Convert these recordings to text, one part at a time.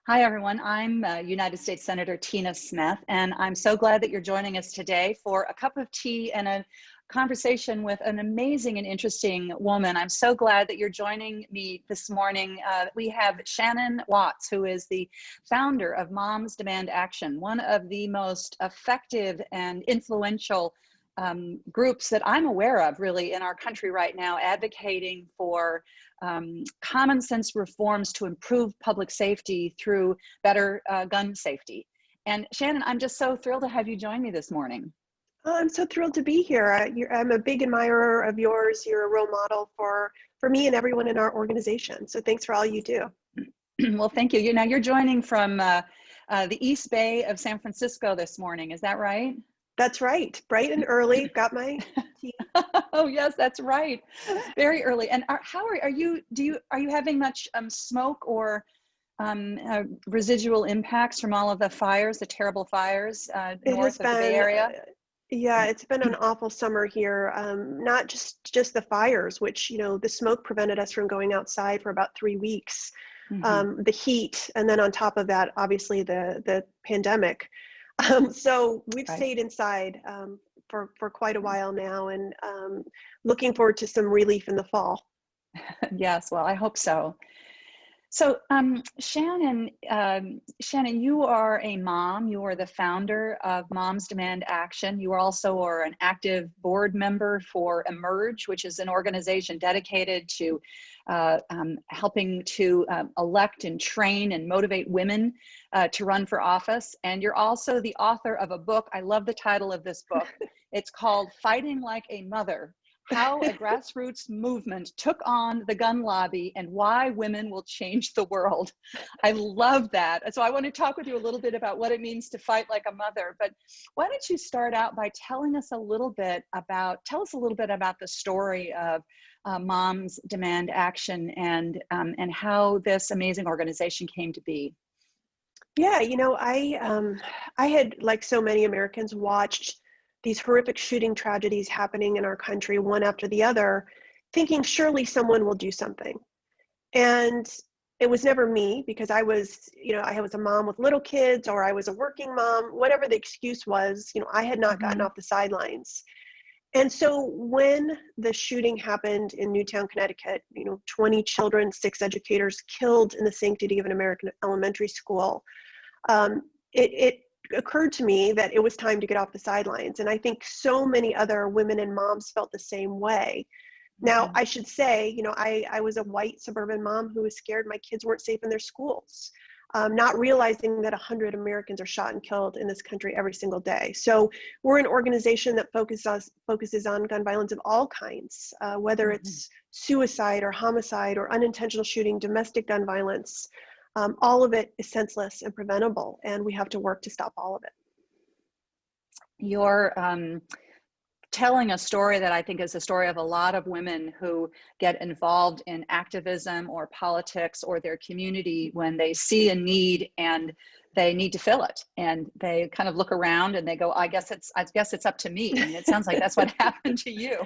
Hi, everyone. I'm United States Senator Tina Smith, and I'm so glad that you're joining us today for a cup of tea and a conversation with an amazing and interesting woman. I'm so glad that you're joining me this morning. We have Shannon Watts, who is the founder of Moms Demand Action, one of the most effective and influential groups that I'm aware of really in our country right now, advocating for common sense reforms to improve public safety through better gun safety. And Shannon, I'm just so thrilled to have you join me this morning. Oh, I'm so thrilled to be here. I'm a big admirer of yours. You're a role model for me and everyone in our organization. So thanks for all you do. Well, thank you. Now you're joining from the East Bay of San Francisco this morning. Is that right? That's right. Bright and early. Got my tea. Oh yes, that's right. Very early. And how are you? Are you having much smoke or residual impacts from all of the fires, the terrible fires It has north of the Bay been, Area? yeah, it's been an awful summer here. Not just the fires, which, the smoke prevented us from going outside for about 3 weeks. The heat, and then on top of that, obviously the pandemic. So we've stayed inside for quite a while now, and looking forward to some relief in the fall. Yes, well, I hope so. So, Shannon, you are a mom. You are the founder of Moms Demand Action. You are also an active board member for Emerge, which is an organization dedicated to helping to elect and train and motivate women to run for office. And you're also the author of a book. I love the title of this book. It's called Fighting Like a Mother: How a Grassroots Movement Took on the Gun Lobby and Why Women Will Change the World. I love that. So I want to talk with you a little bit about what it means to fight like a mother. But why don't you start out by telling us a little bit about the story of Moms Demand Action and how this amazing organization came to be. Yeah, I had, like so many Americans, watched these horrific shooting tragedies happening in our country, one after the other, thinking surely someone will do something. And it was never me, because I was a mom with little kids, or I was a working mom, whatever the excuse was, I had not gotten off the sidelines. And so when the shooting happened in Newtown, Connecticut, 20 children, 6 educators killed in the sanctity of an American elementary school, it occurred to me that it was time to get off the sidelines. And I think so many other women and moms felt the same way. Now, I should say, I was a white suburban mom who was scared my kids weren't safe in their schools, not realizing that 100 Americans are shot and killed in this country every single day. So we're an organization that focuses on gun violence of all kinds, whether it's suicide or homicide or unintentional shooting, domestic gun violence. All of it is senseless and preventable, and we have to work to stop all of it. You're telling a story that I think is a story of a lot of women who get involved in activism or politics or their community when they see a need and they need to fill it, and they kind of look around and they go, I guess it's up to me. And it sounds like that's what happened to you.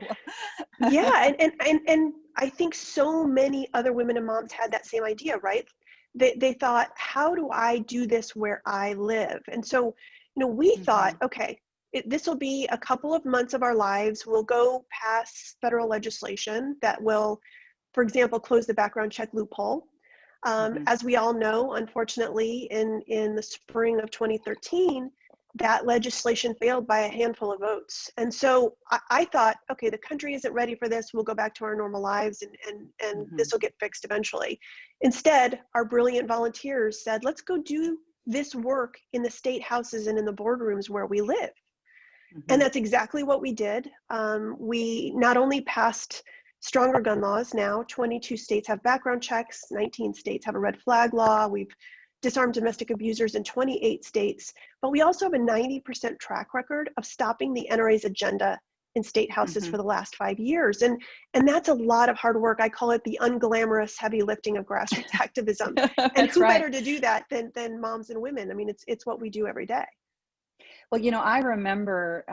Yeah, and I think so many other women and moms had that same idea, right? They thought, how do I do this where I live? And so, we thought, okay, this will be a couple of months of our lives. We'll go past federal legislation that will, for example, close the background check loophole. As we all know, unfortunately, in the spring of 2013, that legislation failed by a handful of votes. And so I thought, okay, the country isn't ready for this. We'll go back to our normal lives, and this will get fixed eventually. Instead, our brilliant volunteers said, let's go do this work in the state houses and in the boardrooms where we live. And that's exactly what we did. We not only passed stronger gun laws. Now 22 states have background checks, 19 states have a red flag law. We've disarmed domestic abusers in 28 states, but we also have a 90% track record of stopping the NRA's agenda in state houses for the last 5 years. And that's a lot of hard work. I call it the unglamorous heavy lifting of grassroots activism. And who better to do that than moms and women? I mean, it's what we do every day. Well, you know, I remember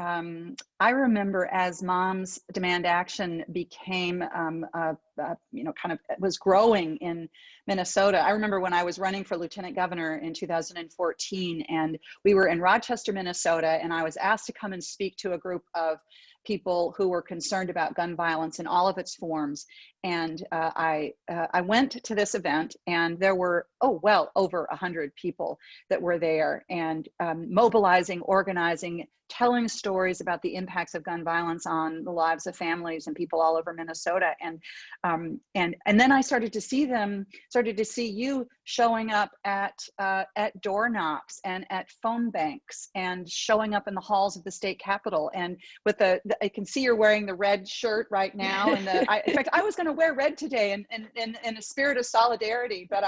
as Moms Demand Action became, you know, kind of was growing in Minnesota. I remember when I was running for lieutenant governor in 2014, and we were in Rochester, Minnesota, and I was asked to come and speak to a group of people who were concerned about gun violence in all of its forms. And I went to this event, and there were, oh, well, over 100 people that were there, and mobilizing, organizing, telling stories about the impacts of gun violence on the lives of families and people all over Minnesota. And then I started to see you showing up at door knocks and at phone banks and showing up in the halls of the state capitol. And with I can see you're wearing the red shirt right now. And in fact, I was going to wear red today in a spirit of solidarity, but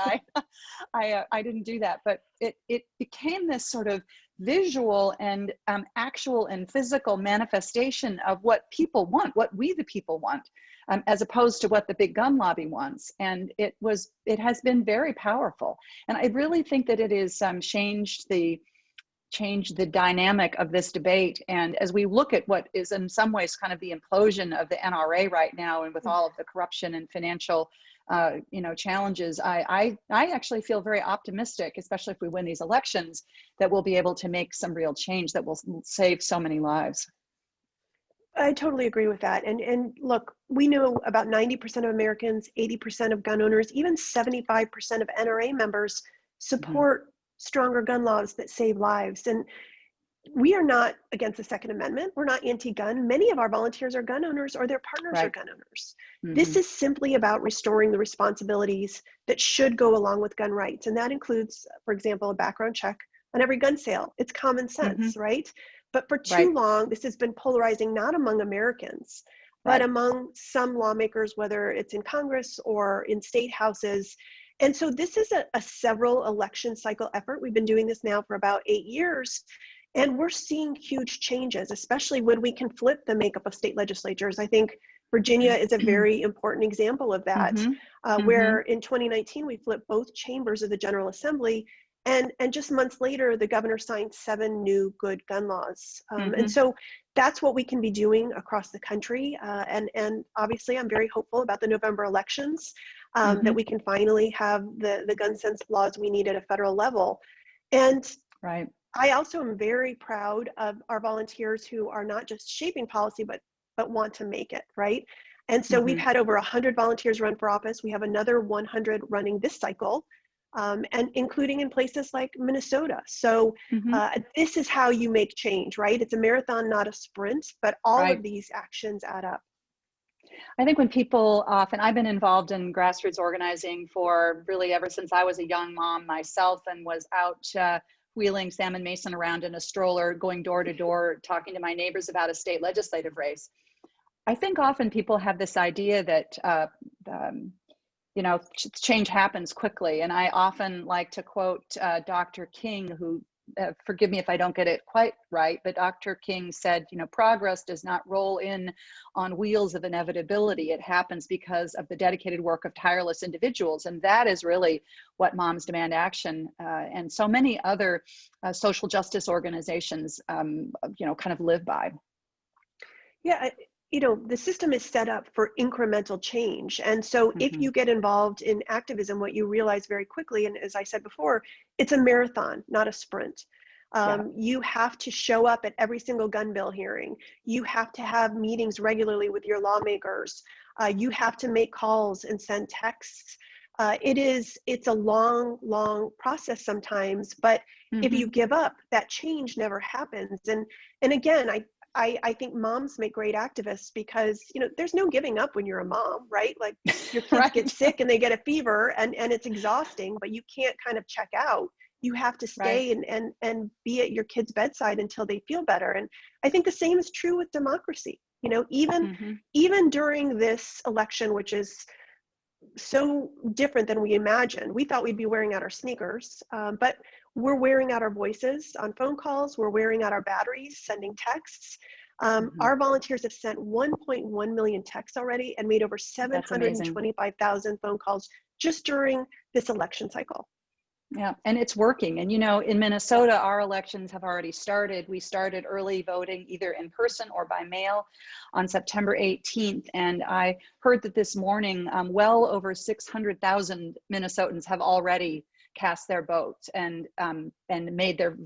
I didn't do that. But it became this sort of visual and actual and physical manifestation of what people want, what we the people want, as opposed to what the big gun lobby wants. And it has been very powerful. And I really think that it has changed the dynamic of this debate. And as we look at what is in some ways kind of the implosion of the NRA right now, and with all of the corruption and financial you know, challenges, I actually feel very optimistic, especially if we win these elections, that we'll be able to make some real change that will save so many lives. I totally agree with that. And look, we know about 90% of Americans, 80% of gun owners, even 75% of NRA members support stronger gun laws that save lives. And we are not against the Second Amendment. We're not anti-gun. Many of our volunteers are gun owners, or their partners are gun owners. This is simply about restoring the responsibilities that should go along with gun rights. And that includes, for example, a background check on every gun sale. It's common sense, right? But for too long, this has been polarizing, not among Americans, but among some lawmakers, whether it's in Congress or in state houses. And so this is a several election cycle effort. We've been doing this now for about 8 years. And we're seeing huge changes, especially when we can flip the makeup of state legislatures. I think Virginia is a very important example of that, where in 2019, we flipped both chambers of the General Assembly. And just months later, the governor signed 7 new good gun laws. And so that's what we can be doing across the country. And obviously, I'm very hopeful about the November elections, that we can finally have the gun sense laws we need at a federal level. And I also am very proud of our volunteers who are not just shaping policy, but want to make it, right? And so we've had over 100 volunteers run for office. We have another 100 running this cycle, and including in places like Minnesota. So this is how you make change, right? It's a marathon, not a sprint, but all of these actions add up. I think when people often, I've been involved in grassroots organizing for really ever since I was a young mom myself, and was out wheeling Sam and Mason around in a stroller, going door to door, talking to my neighbors about a state legislative race. I think often people have this idea that, you know, change happens quickly. And I often like to quote Dr. King, who, forgive me if I don't get it quite right, but Dr. King said, you know, progress does not roll in on wheels of inevitability. It happens because of the dedicated work of tireless individuals. And that is really what Moms Demand Action and so many other social justice organizations, you know, kind of live by. Yeah, you know, the system is set up for incremental change. And so if you get involved in activism, what you realize very quickly, and as I said before, it's a marathon, not a sprint. You have to show up at every single gun bill hearing. You have to have meetings regularly with your lawmakers. You have to make calls and send texts. It's a long, long process sometimes, but if you give up, that change never happens. And again, I think moms make great activists because, you know, there's no giving up when you're a mom, right? Like your kids get sick and they get a fever and it's exhausting, but you can't kind of check out. You have to stay and be at your kid's bedside until they feel better. And I think the same is true with democracy. You know, even during this election, which is so different than we imagined. We thought we'd be wearing out our sneakers, but we're wearing out our voices on phone calls. We're wearing out our batteries, sending texts. Our volunteers have sent 1.1 million texts already and made over 725,000 phone calls just during this election cycle. Yeah, and it's working. And, you know, in Minnesota, our elections have already started. We started early voting either in person or by mail on September 18th. And I heard that this morning, well over 600,000 Minnesotans have already cast their votes and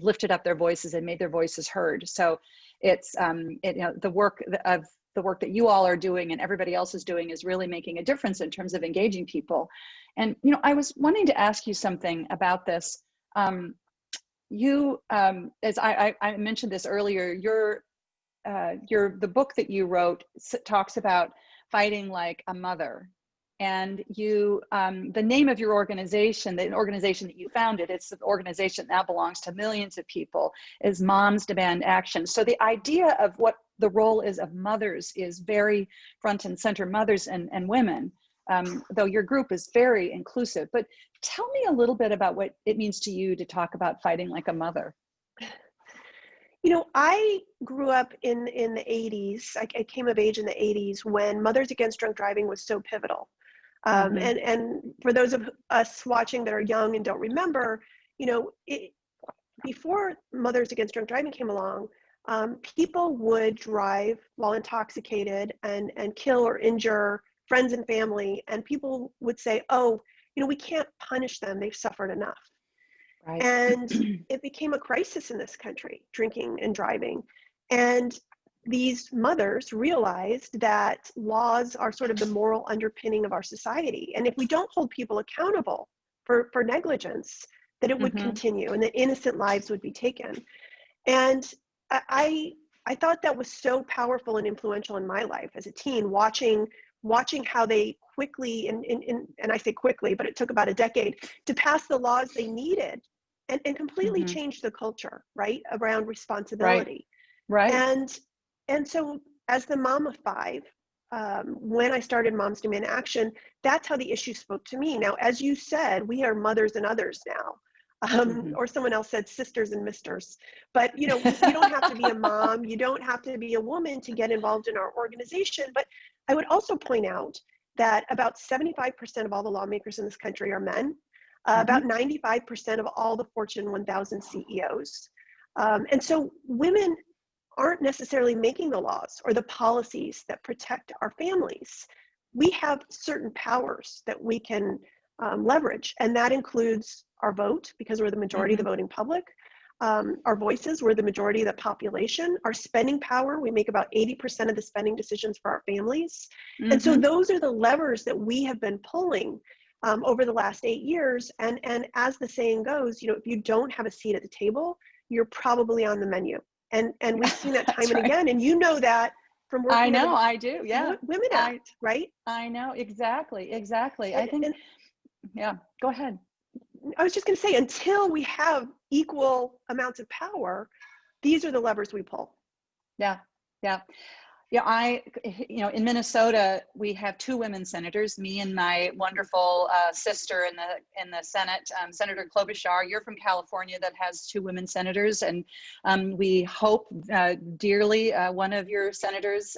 lifted up their voices and made their voices heard. So it's, you know, the work that you all are doing and everybody else is doing is really making a difference in terms of engaging people. And, you know, I was wanting to ask you something about this. As I mentioned this earlier, the book that you wrote talks about fighting like a mother. And you, the name of your organization, the organization that you founded, it's an organization that now belongs to millions of people, is Moms Demand Action. So the idea of what the role is of mothers is very front and center, mothers and women. Though your group is very inclusive. But tell me a little bit about what it means to you to talk about fighting like a mother. You know, I grew up in the 80s. I came of age in the 80s when Mothers Against Drunk Driving was so pivotal. And for those of us watching that are young and don't remember, you know, before Mothers Against Drunk Driving came along, people would drive while intoxicated and kill or injure friends and family, and people would say, oh, you know, we can't punish them, they've suffered enough. Right. And it became a crisis in this country, drinking and driving. And these mothers realized that laws are sort of the moral underpinning of our society. And if we don't hold people accountable for negligence, that it would continue and that innocent lives would be taken. And I thought that was so powerful and influential in my life as a teen, watching how they quickly, and I say quickly, but it took about a decade to pass the laws they needed and completely change the culture, right, around responsibility. Right. And so as the mom of 5, when I started Moms Demand Action, that's how the issue spoke to me. Now, as you said, we are mothers and others now. Or someone else said sisters and misters. But, you know, you don't have to be a mom, you don't have to be a woman to get involved in our organization. But I would also point out that about 75% of all the lawmakers in this country are men, about 95% of all the Fortune 1000 CEOs. And so women aren't necessarily making the laws or the policies that protect our families. We have certain powers that we can leverage, and that includes our vote, because we're the majority of the voting public, our voices, we're the majority of the population, our spending power, we make about 80% of the spending decisions for our families. And so those are the levers that we have been pulling over the last 8 years. And as the saying goes, you know, if you don't have a seat at the table, you're probably on the menu. And we've seen that time and again. And you know that from working. I know, I do. Yeah. Women Act, right? I know, exactly. I think, yeah, go ahead. I was just going to say, until we have equal amounts of power, these are the levers we pull. Yeah. You know, in Minnesota, we have 2 women senators, me and my wonderful sister in the Senate, Senator Klobuchar. You're from California, that has 2 women senators, and we hope dearly one of your senators,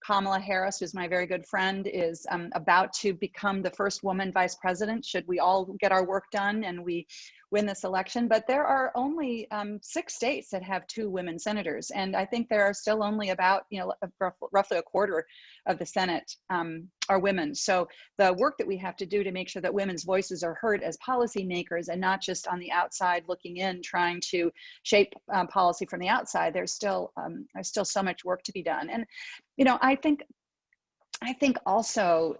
Kamala Harris, who's my very good friend, is about to become the first woman vice president, should we all get our work done and we win this election. But there are only 6 states that have 2 women senators. And I think there are still only about, you know, roughly a quarter of the Senate are women. So the work that we have to do to make sure that women's voices are heard as policymakers and not just on the outside looking in, trying to shape policy from the outside, there's still so much work to be done. And, you know, I think also,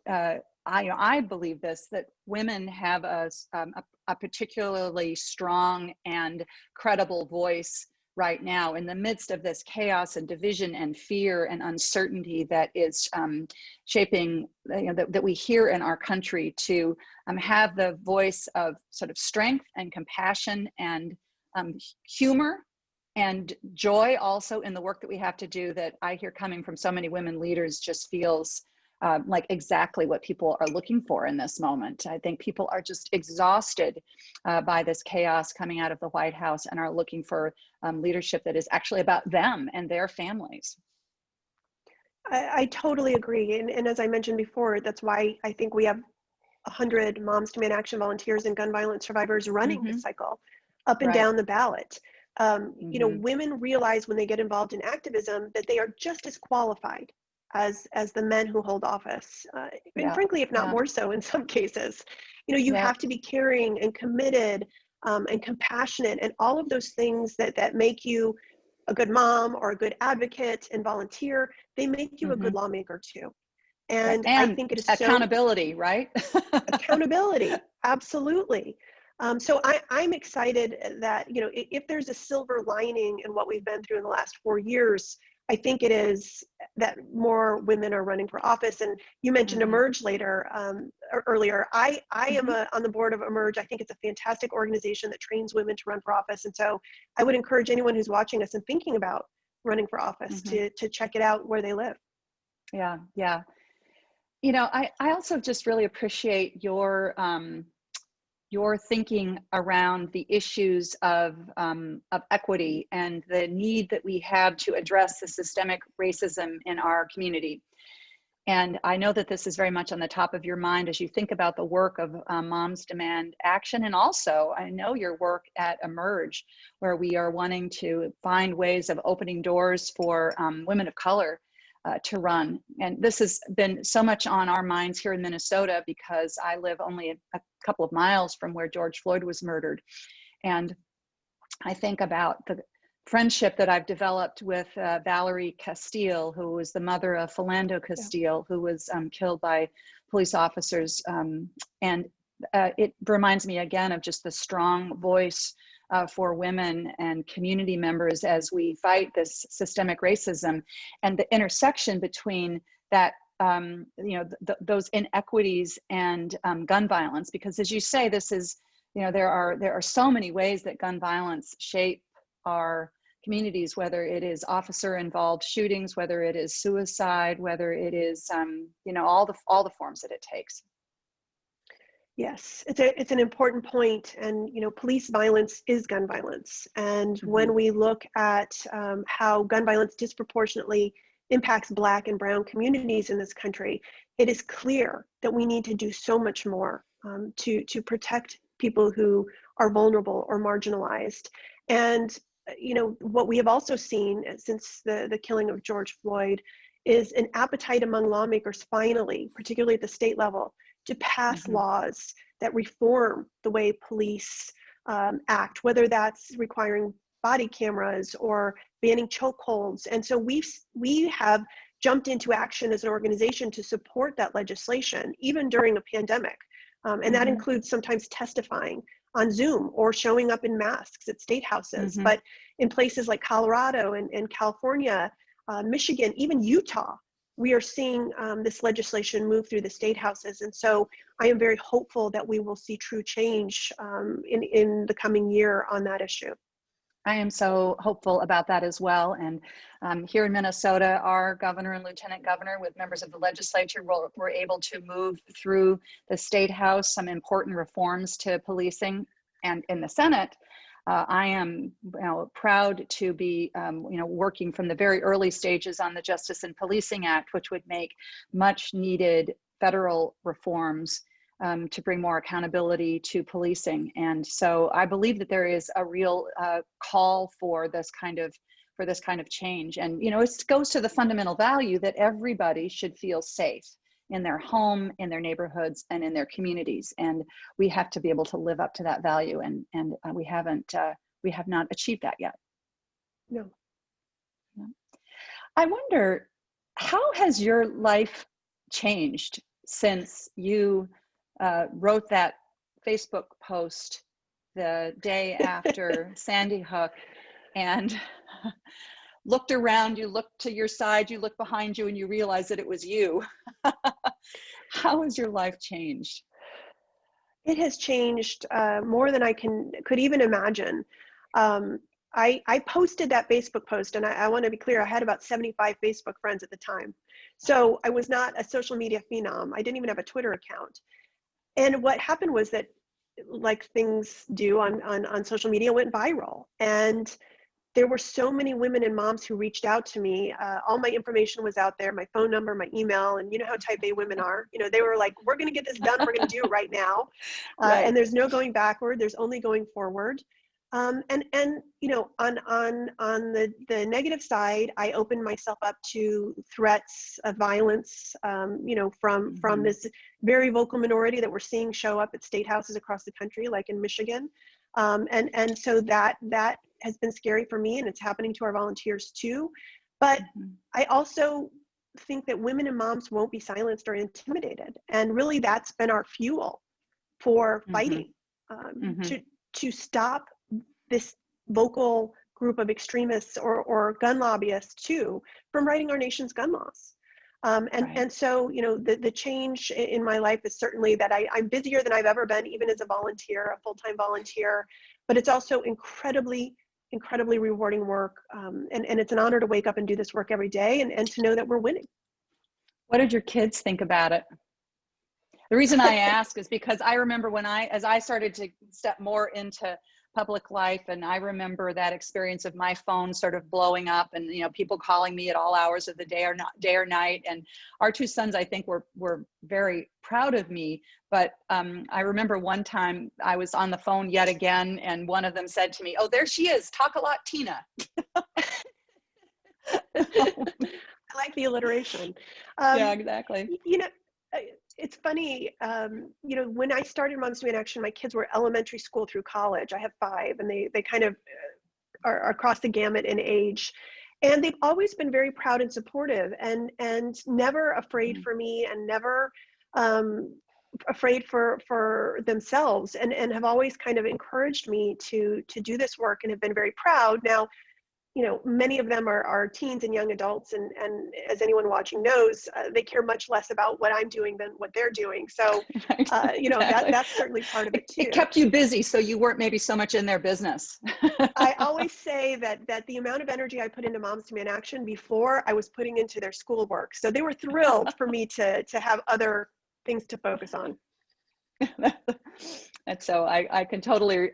I believe this, that women have a particularly strong and credible voice right now in the midst of this chaos and division and fear and uncertainty that is shaping, you know, that we hear in our country, to have the voice of sort of strength and compassion and humor and joy also in the work that we have to do, that I hear coming from so many women leaders just feels like exactly what people are looking for in this moment. I think people are just exhausted by this chaos coming out of the White House and are looking for leadership that is actually about them and their families. I totally agree. And as I mentioned before, that's why I think we have 100 Moms Demand Action volunteers and gun violence survivors running this cycle up and Right. down the ballot. Women realize when they get involved in activism that they are just as qualified as the men who hold office, and frankly, if not more so in some cases. You have to be caring and committed and compassionate, and all of those things that make you a good mom or a good advocate and volunteer, they make you a good lawmaker too. And I think it is accountability, right? Accountability, absolutely. So I'm excited that, if there's a silver lining in what we've been through in the last 4 years, I think it is that more women are running for office. And you mentioned Emerge earlier. I am on the board of Emerge. I think it's a fantastic organization that trains women to run for office. And so I would encourage anyone who's watching us and thinking about running for office to check it out where they live. Yeah. I also just really appreciate your thinking around the issues of equity and the need that we have to address the systemic racism in our community. And I know that this is very much on the top of your mind as you think about the work of Moms Demand Action. And also, I know your work at Emerge, where we are wanting to find ways of opening doors for women of color to run. And this has been so much on our minds here in Minnesota because I live only a couple of miles from where George Floyd was murdered. And I think about the friendship that I've developed with Valerie Castile, who was the mother of Philando Castile, who was killed by police officers. And it reminds me again of just the strong voice for women and community members as we fight this systemic racism, and the intersection between that, those inequities and gun violence. Because as you say, this is, there are so many ways that gun violence shape our communities, whether it is officer involved shootings, whether it is suicide, whether it is, all the forms that it takes. Yes, it's an important point, and police violence is gun violence. And when we look at how gun violence disproportionately impacts Black and Brown communities in this country, it is clear that we need to do so much more to protect people who are vulnerable or marginalized. And what we have also seen since the killing of George Floyd is an appetite among lawmakers, finally, particularly at the state level, to pass laws that reform the way police act, whether that's requiring body cameras or banning chokeholds. And so we have jumped into action as an organization to support that legislation, even during a pandemic. And that includes sometimes testifying on Zoom or showing up in masks at state houses. But in places like Colorado and California, Michigan, even Utah, we are seeing this legislation move through the state houses. And so I am very hopeful that we will see true change in the coming year on that issue. I am so hopeful about that as well. And here in Minnesota, our governor and lieutenant governor with members of the legislature were able to move through the state house some important reforms to policing. And in the Senate, I am proud to be working from the very early stages on the Justice and Policing Act, which would make much needed federal reforms to bring more accountability to policing. And so I believe that there is a real call for this kind of change. And it goes to the fundamental value that everybody should feel safe in their home, in their neighborhoods, and in their communities. And we have to be able to live up to that value. And we have not achieved that yet. No. I wonder, how has your life changed since you wrote that Facebook post the day after Sandy Hook and looked around, you looked to your side, you looked behind you, and you realized that it was you? How has your life changed? It has changed more than I could even imagine. I posted that Facebook post, and I want to be clear, I had about 75 Facebook friends at the time. So I was not a social media phenom. I didn't even have a Twitter account. And what happened was that, like things do on social media, went viral. And there were so many women and moms who reached out to me. All my information was out there, my phone number, my email, and you know how type A women are. You know, they were like, we're going to get this done. We're going to do it right now. Right. And there's no going backward. There's only going forward. And you know, on the negative side, I opened myself up to threats of violence, you know, from this very vocal minority that we're seeing show up at state houses across the country, like in Michigan. And so that has been scary for me, and it's happening to our volunteers too. But I also think that women and moms won't be silenced or intimidated. And really that's been our fuel for fighting, to stop this vocal group of extremists or gun lobbyists too from writing our nation's gun laws. And so, you know, the change in my life is certainly that I'm busier than I've ever been, even as a volunteer, a full-time volunteer, but it's also incredibly rewarding work. And it's an honor to wake up and do this work every day and to know that we're winning. What did your kids think about it? The reason I ask is because I remember as I started to step more into public life, and I remember that experience of my phone sort of blowing up, and you know, people calling me at all hours of the day or night. And our two sons, I think, were very proud of me. But I remember one time I was on the phone yet again, and one of them said to me, "Oh, there she is. Talk a lot, Tina." I like the alliteration. Yeah, exactly. You know, it's funny, you know, when I started Moms Demand Action, my kids were elementary school through college. I have 5, and they kind of are across the gamut in age. And they've always been very proud and supportive, and never afraid for me, and never afraid for themselves, and have always kind of encouraged me to do this work, and have been very proud. Now, you know, many of them are teens and young adults, and as anyone watching knows, they care much less about what I'm doing than what they're doing. So, you know, that's certainly part of it too. It kept you busy, so you weren't maybe so much in their business. I always say that the amount of energy I put into Moms Demand Action before, I was putting into their schoolwork. So they were thrilled for me to have other things to focus on. And so I can totally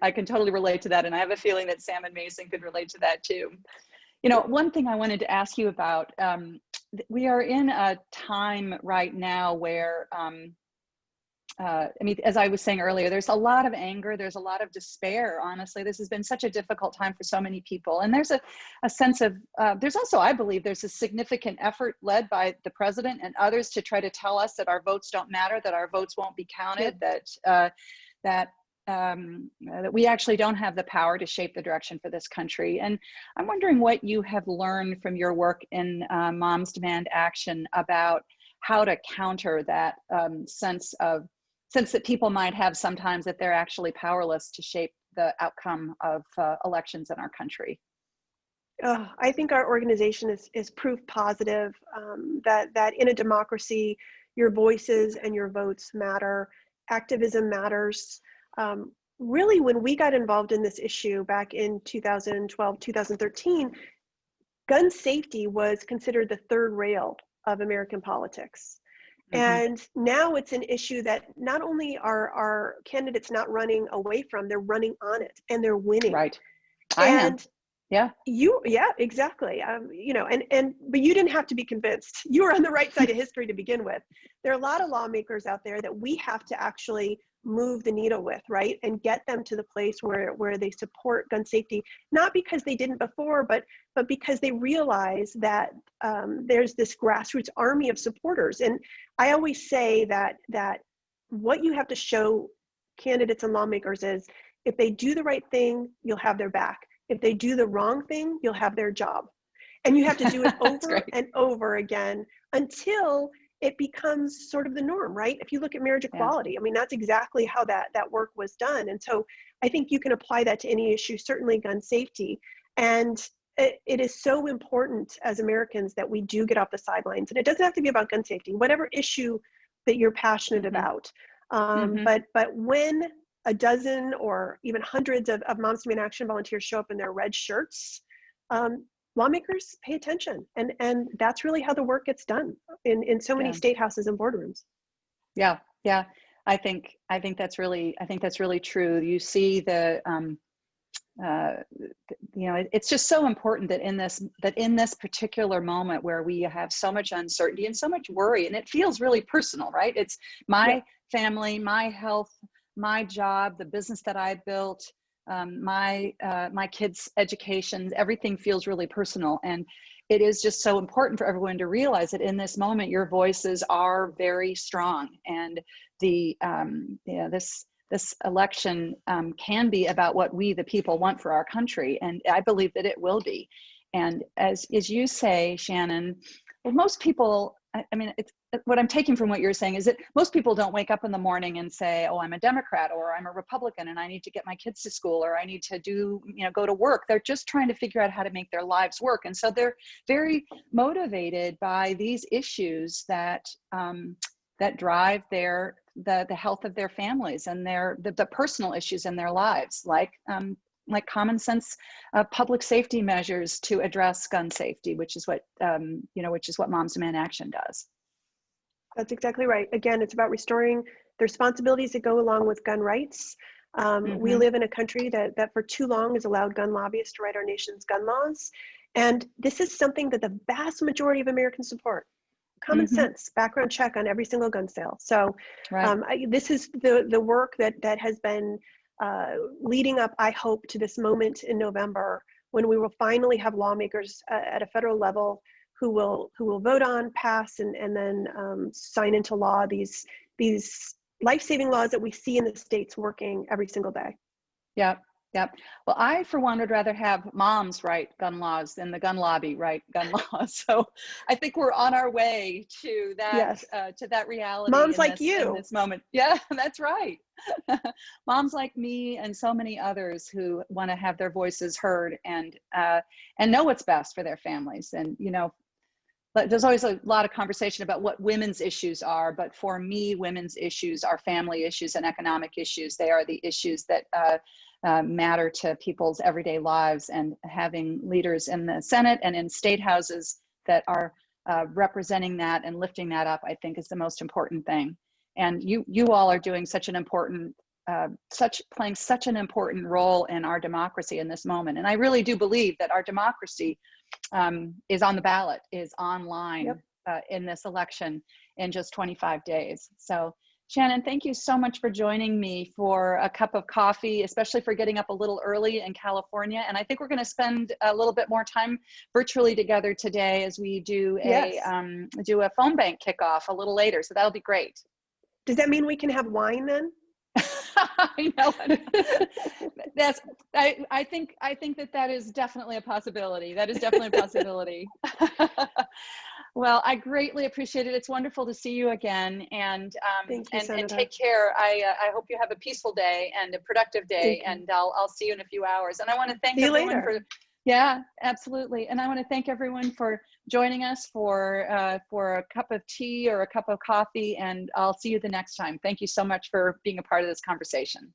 relate to that, and I have a feeling that Sam and Mason could relate to that too. You know, one thing I wanted to ask you about, we are in a time right now where I mean, as I was saying earlier, there's a lot of anger, there's a lot of despair. Honestly, this has been such a difficult time for so many people, and there's a sense of there's also, I believe, there's a significant effort led by the president and others to try to tell us that our votes don't matter, that our votes won't be counted, that we actually don't have the power to shape the direction for this country. And I'm wondering what you have learned from your work in Moms Demand Action about how to counter that sense that people might have sometimes, that they're actually powerless to shape the outcome of elections in our country. I think our organization is proof positive that in a democracy, your voices and your votes matter. Activism matters. Really, when we got involved in this issue back in 2012, 2013, gun safety was considered the third rail of American politics. And now it's an issue that not only are candidates not running away from, they're running on it, and they're winning. Right. Yeah, exactly. You know, but you didn't have to be convinced. You were on the right side of history to begin with. There are a lot of lawmakers out there that we have to actually move the needle with, right? And get them to the place where they support gun safety, not because they didn't before, but because they realize that there's this grassroots army of supporters. And I always say that what you have to show candidates and lawmakers is, if they do the right thing, you'll have their back. If they do the wrong thing, you'll have their job. And you have to do it over and over again until it becomes sort of the norm, right? If you look at marriage equality, I mean, that's exactly how that work was done. And so I think you can apply that to any issue, certainly gun safety. And it is so important as Americans that we do get off the sidelines. And it doesn't have to be about gun safety, whatever issue that you're passionate about. But when a dozen or even hundreds of Moms Demand Action volunteers show up in their red shirts, lawmakers pay attention, and that's really how the work gets done in so many state houses and boardrooms. Yeah, I think that's really true. You see it's just so important that in this particular moment where we have so much uncertainty and so much worry, and it feels really personal, right? It's my family, my health, my job, the business that I built, my kids' education, everything feels really personal. And it is just so important for everyone to realize that in this moment, your voices are very strong. And this election can be about what we, the people, want for our country. And I believe that it will be. And as you say, Shannon, well, most people, what I'm taking from what you're saying is that most people don't wake up in the morning and say, oh, I'm a Democrat or I'm a Republican and I need to get my kids to school or I need to go to work. They're just trying to figure out how to make their lives work. And so they're very motivated by these issues that drive the health of their families and the personal issues in their lives, like common sense public safety measures to address gun safety, which is what Moms Demand Action does. That's exactly right. Again, it's about restoring the responsibilities that go along with gun rights. We live in a country that for too long has allowed gun lobbyists to write our nation's gun laws. And this is something that the vast majority of Americans support. Common sense, background check on every single gun sale. So this is the work that has been leading up, I hope, to this moment in November when we will finally have lawmakers at a federal level who will vote on, pass, and then sign into law these life-saving laws that we see in the states working every single day. Yep. Well, I, for one, would rather have moms write gun laws than the gun lobby write gun laws. So I think we're on our way to that, to that reality. Moms like you. In this moment. Yeah, that's right. Moms like me and so many others who want to have their voices heard and know what's best for their families. And, there's always a lot of conversation about what women's issues are, but for me, women's issues are family issues and economic issues. They are the issues that matter to people's everyday lives, and having leaders in the Senate and in state houses that are representing that and lifting that up, I think, is the most important thing. And you all are doing such an important, playing such an important role in our democracy in this moment. And I really do believe that our democracy is on the ballot, is online in this election in just 25 days. So Shannon, thank you so much for joining me for a cup of coffee, especially for getting up a little early in California. And I think we're going to spend a little bit more time virtually together today as we do a phone bank kickoff a little later. So that'll be great. Does that mean we can have wine then? I know. I think that is definitely a possibility. That is definitely a possibility. Well, I greatly appreciate it. It's wonderful to see you again, and take care. I hope you have a peaceful day and a productive day, and I'll see you in a few hours. And I want to thank everyone for, absolutely. And I want to thank everyone for joining us for a cup of tea or a cup of coffee, and I'll see you the next time. Thank you so much for being a part of this conversation.